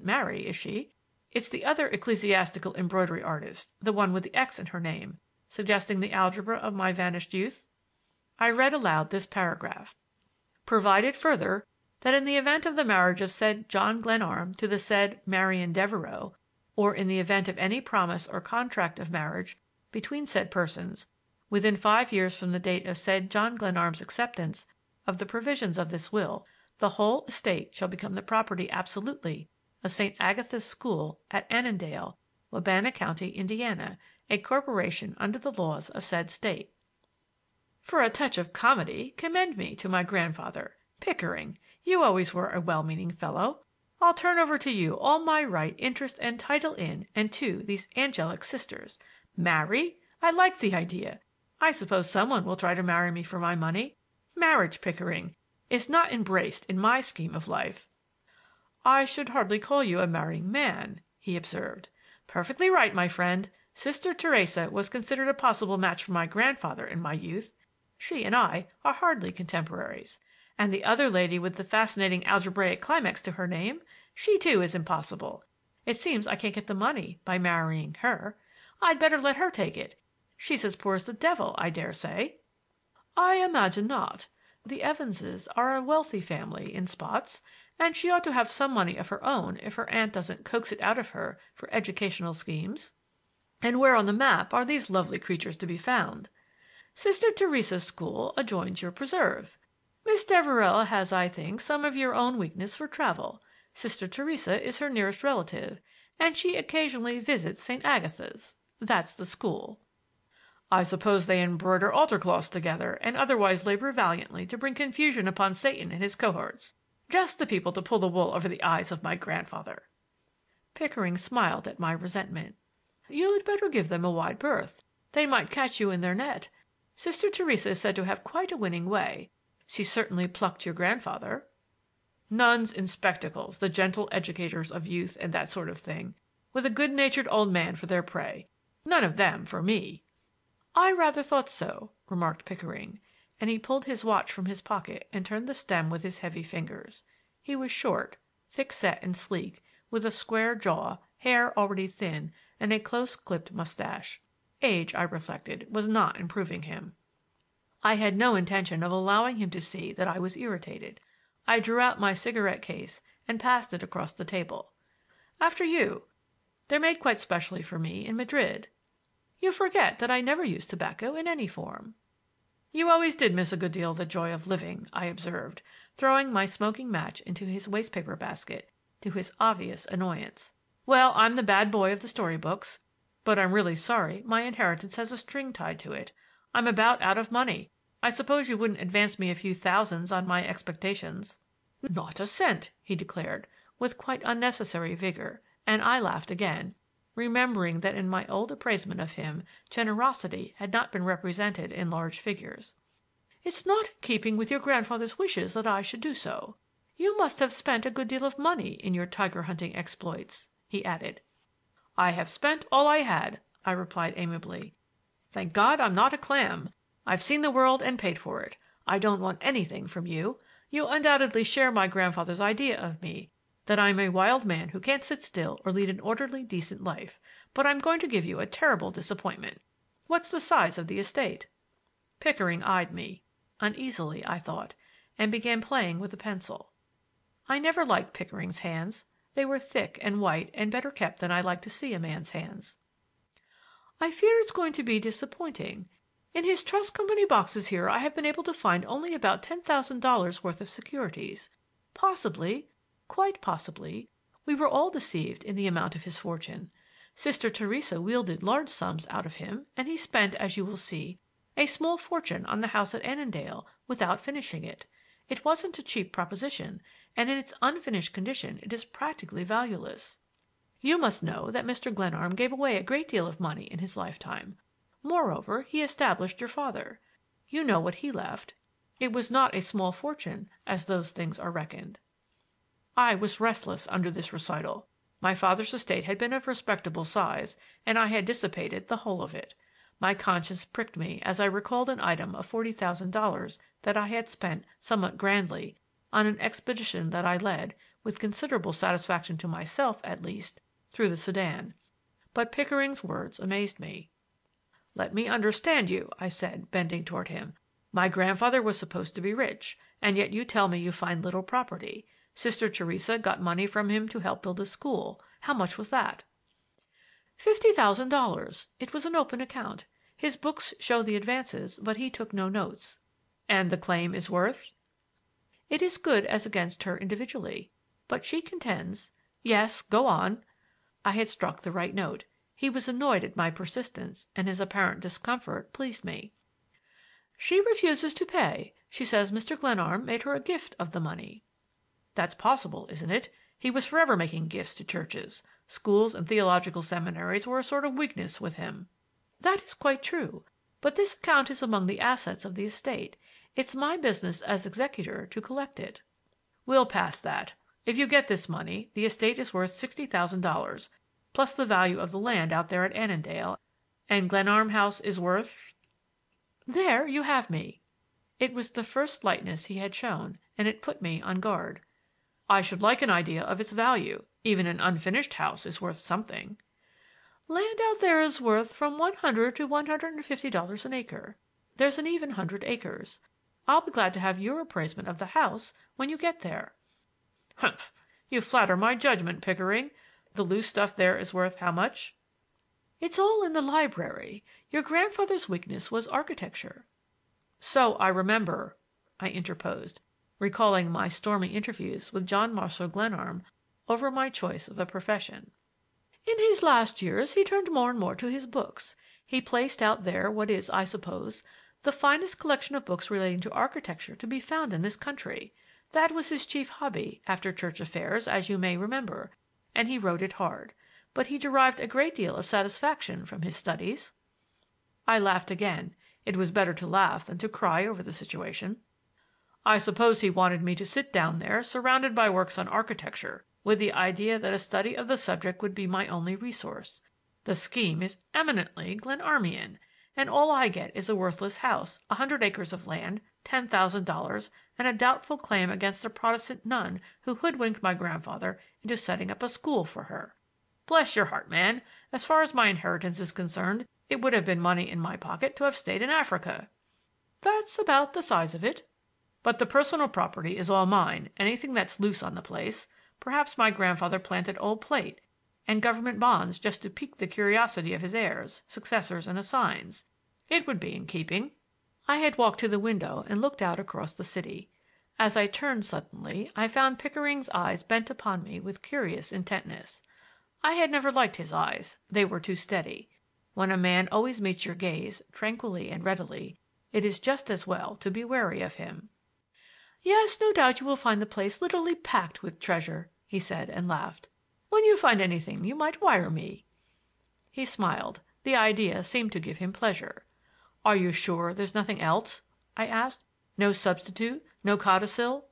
Mary, is she? It's the other ecclesiastical embroidery artist, the one with the X in her name, suggesting the algebra of my vanished youth." I read aloud this paragraph: "Provided further that in the event of the marriage of said John Glenarm to the said Marian Devereux, or in the event of any promise or contract of marriage between said persons within 5 years from the date of said John Glenarm's acceptance of the provisions of this will, the whole estate shall become the property absolutely of St. Agatha's School at Annandale, Wabana County, Indiana, a corporation under the laws of said state." For a touch of comedy, commend me to my grandfather. Pickering, you always were a well-meaning fellow. I'll turn over to you all my right, interest, and title in and to these angelic sisters. Marry? I like the idea. I suppose someone will try to marry me for my money. Marriage, Pickering, is not embraced in my scheme of life." "I should hardly call you a marrying man," he observed. "Perfectly right, my friend. Sister Theresa was considered a possible match for my grandfather in my youth. She and I are hardly contemporaries. And the other lady with the fascinating algebraic climax to her name, she too is impossible. It seems I can't get the money by marrying her. I'd better let her take it. She's as poor as the devil, I dare say." "I imagine not. The Evanses are a wealthy family in spots, and she ought to have some money of her own if her aunt doesn't coax it out of her for educational schemes." "And where on the map are these lovely creatures to be found?" "Sister Theresa's school adjoins your preserve. Miss Devereux has, I think, some of your own weakness for travel. Sister Theresa is her nearest relative, and she occasionally visits St. Agatha's. That's the school." "I suppose they embroider altar cloths together and otherwise labor valiantly to bring confusion upon Satan and his cohorts. Just the people to pull the wool over the eyes of my grandfather." Pickering smiled at my resentment. "You'd better give them a wide berth. They might catch you in their net. Sister Theresa is said to have quite a winning way. She certainly plucked your grandfather." "Nuns in spectacles, the gentle educators of youth and that sort of thing, with a good-natured old man for their prey. None of them for me." "I rather thought so," remarked Pickering, and he pulled his watch from his pocket and turned the stem with his heavy fingers. He was short, thick-set and sleek, with a square jaw, hair already thin, and a close-clipped mustache. Age, I reflected, was not improving him. I had no intention of allowing him to see that I was irritated. I drew out my cigarette case and passed it across the table. "After you. They're made quite specially for me in Madrid." "You forget that I never use tobacco in any form." "You always did miss a good deal of the joy of living," I observed, throwing my smoking match into his wastepaper basket, to his obvious annoyance. "Well, I'm the bad boy of the story books, but I'm really sorry my inheritance has a string tied to it. I'm about out of money. I suppose you wouldn't advance me a few thousands on my expectations." "Not a cent," he declared, with quite unnecessary vigor, and I laughed again, remembering that in my old appraisement of him generosity had not been represented in large figures. "It's not in keeping with your grandfather's wishes that I should do so. You must have spent a good deal of money in your tiger-hunting exploits," he added. "I have spent all I had," I replied amiably. "Thank God I'm not a clam. I've seen the world and paid for it. I don't want anything from you. You undoubtedly share my grandfather's idea of me, that I'm a wild man who can't sit still or lead an orderly, decent life. But I'm going to give you a terrible disappointment. What's the size of the estate?" Pickering eyed me, uneasily, I thought, and began playing with a pencil. I never liked Pickering's hands. They were thick and white and better kept than I like to see a man's hands. "I fear it's going to be disappointing. In his trust company boxes here I have been able to find only about $10,000 worth of securities. Possibly, quite possibly, we were all deceived in the amount of his fortune. Sister Theresa wielded large sums out of him, and he spent, as you will see, a small fortune on the house at Annandale without finishing it. It wasn't a cheap proposition, and in its unfinished condition it is practically valueless. You must know that Mr. Glenarm gave away a great deal of money in his lifetime. Moreover, he established your father. You know what he left. It was not a small fortune, as those things are reckoned." I was restless under this recital. My father's estate had been of respectable size, and I had dissipated the whole of it. My conscience pricked me as I recalled an item of $40,000 that I had spent somewhat grandly on an expedition that I led, with considerable satisfaction to myself, at least, through the sedan. But Pickering's words amazed me. "Let me understand you," I said, bending toward him. "My grandfather was supposed to be rich, and yet you tell me you find little property. Sister Theresa got money from him to help build a school. How much was that?" $50,000. It was an open account. His books show the advances, but he took no notes." "And the claim is worth—" "It is good as against her individually. But she contends—" "Yes, go on." I had struck the right note. He was annoyed at my persistence, and his apparent discomfort pleased me. "She refuses to pay. She says Mr. Glenarm made her a gift of the money." "That's possible, isn't it? He was forever making gifts to churches. Schools and theological seminaries were a sort of weakness with him." "That is quite true. But this account is among the assets of the estate. It's my business as executor to collect it." "We'll pass that. If you get this money, the estate is worth $60,000, plus the value of the land out there at Annandale, and Glenarm House is worth—" "There you have me." It was the first lightness he had shown, and it put me on guard. "I should like an idea of its value. Even an unfinished house is worth something." "Land out there is worth from $100 to $150 an acre. There's an even 100 acres. I'll be glad to have your appraisement of the house when you get there." "Humph! You flatter my judgment, Pickering. The loose stuff there is worth how much?" "It's all in the library. Your grandfather's weakness was architecture." "So I remember," I interposed, recalling my stormy interviews with John Marshall Glenarm over my choice of a profession. "In his last years he turned more and more to his books. He placed out there what is, I suppose, the finest collection of books relating to architecture to be found in this country. That was his chief hobby after church affairs, as you may remember, and he wrote it hard. But he derived a great deal of satisfaction from his studies." I laughed again. It was better to laugh than to cry over the situation. "I suppose he wanted me to sit down there surrounded by works on architecture, with the idea that a study of the subject would be my only resource. The scheme is eminently Glenarmian, and all I get is a worthless house, 100 acres of land, $10,000, and a doubtful claim against a Protestant nun who hoodwinked my grandfather into setting up a school for her. Bless your heart, man, as far as my inheritance is concerned, it would have been money in my pocket to have stayed in Africa." "That's about the size of it." "But the personal property is all mine, anything that's loose on the place. Perhaps my grandfather planted old plate and government bonds just to pique the curiosity of his heirs, successors, and assigns. It would be in keeping." I had walked to the window and looked out across the city. As I turned suddenly, I found Pickering's eyes bent upon me with curious intentness. I had never liked his eyes; they were too steady. When a man always meets your gaze tranquilly and readily, it is just as well to be wary of him. "Yes, no doubt you will find the place literally packed with treasure," he said, and laughed. "When you find anything you might wire me." He smiled. The idea seemed to give him pleasure. "Are you sure there's nothing else?" I asked. "No substitute? No codicil?"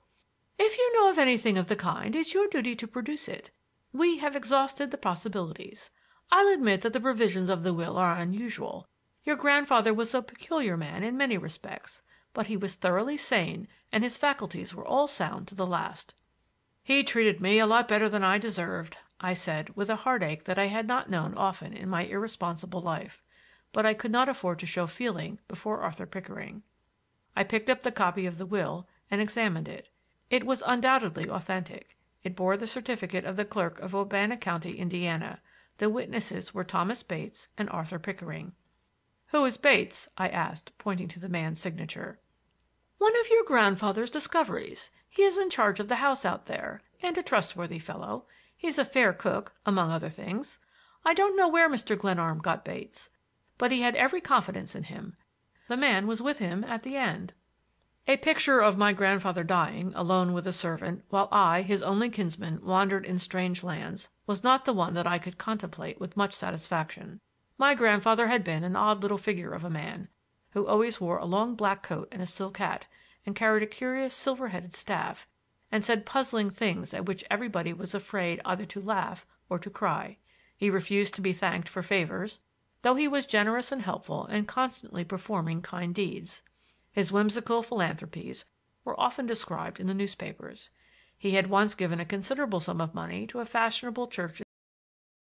"If you know of anything of the kind, it's your duty to produce it. We have exhausted the possibilities. I'll admit that the provisions of the will are unusual. Your grandfather was a peculiar man in many respects, but he was thoroughly sane and his faculties were all sound to the last." "He treated me a lot better than I deserved," I said, with a heartache that I had not known often in my irresponsible life. But I could not afford to show feeling before Arthur Pickering. I picked up the copy of the will and examined it. It was undoubtedly authentic. It bore the certificate of the clerk of Urbana County, Indiana. The witnesses were Thomas Bates and Arthur Pickering. "Who is Bates?" I asked, pointing to the man's signature. "One of your grandfather's discoveries. He is in charge of the house out there, and a trustworthy fellow. He's a fair cook, among other things. I don't know where Mr. Glenarm got Bates, but he had every confidence in him. The man was with him at the end." A picture of my grandfather dying, alone with a servant, while I, his only kinsman, wandered in strange lands, was not the one that I could contemplate with much satisfaction. My grandfather had been an odd little figure of a man, who always wore a long black coat and a silk hat, and carried a curious silver-headed staff, and said puzzling things at which everybody was afraid either to laugh or to cry. He refused to be thanked for favors, though he was generous and helpful and constantly performing kind deeds. His whimsical philanthropies were often described in the newspapers. He had once given a considerable sum of money to a fashionable church